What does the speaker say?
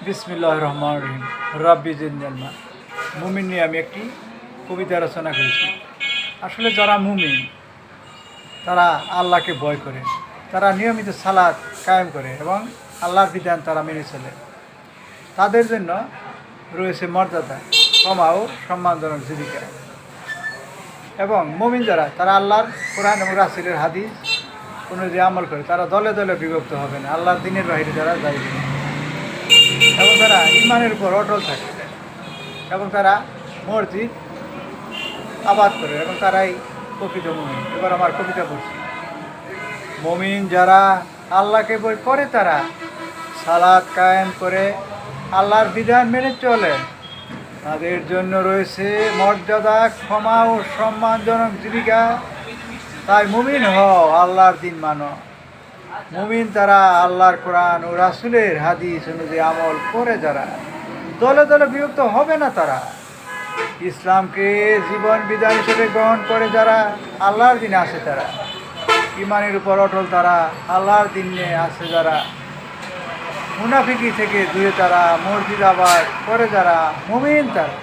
বিসমিল্লাহির রহমানির রহিম। রাব্বি জিদনি ইলমা। মুমিন নিয়ে আমি একটি কবিতা রচনা করেছি। আসলে যারা মুমিন তারা আল্লাহকে ভয় করে, তারা নিয়মিত সালাত কায়েম করে এবং আল্লাহর বিধান তারা মেনে চলে। তাদের জন্য রয়েছে মর্যাদা, ক্ষমা ও সম্মানজনক জীবিকা। এবং মুমিন যারা, তারা আল্লাহর কোরআন এবং রাসূলের হাদিস অনুযায়ী আমল করে, তারা দলে দলে বিভক্ত হবে না, আল্লাহর দিনের বাইরে তারা যাইবে না। এবং তারা ইমানের উপর অটল থাকে এবং তারা মসজিদ আবাদ করে এবং তারাই প্রকৃত মুমিন। এবার আমার কবিতা পড়ছি। মুমিন যারা আল্লাহকে ভয় করে, তারা সালাত কায়েম করে আল্লাহর বিধান মেনে চলে, তাদের জন্য রয়েছে মর্যাদা, ক্ষমা ও সম্মানজনক জীবিকা। তাই মুমিন হও, আল্লাহর দিন মানো। মুমিন তারা আল্লাহর কোরআন ও রাসূলের হাদিস অনুযায়ী আমল করে যারা, দলে দলে বিভক্ত হবে না তারা। ইসলামকে জীবন বিধান হিসেবে গ্রহণ করে যারা, আল্লাহর দিনে আসে তারা। ইমানের উপর অটল তারা, আল্লাহর দিনে আসে যারা। মুনাফিকি থেকে দূরে তারা, মসজিদ আবাদ করে যারা, মুমিন তারা।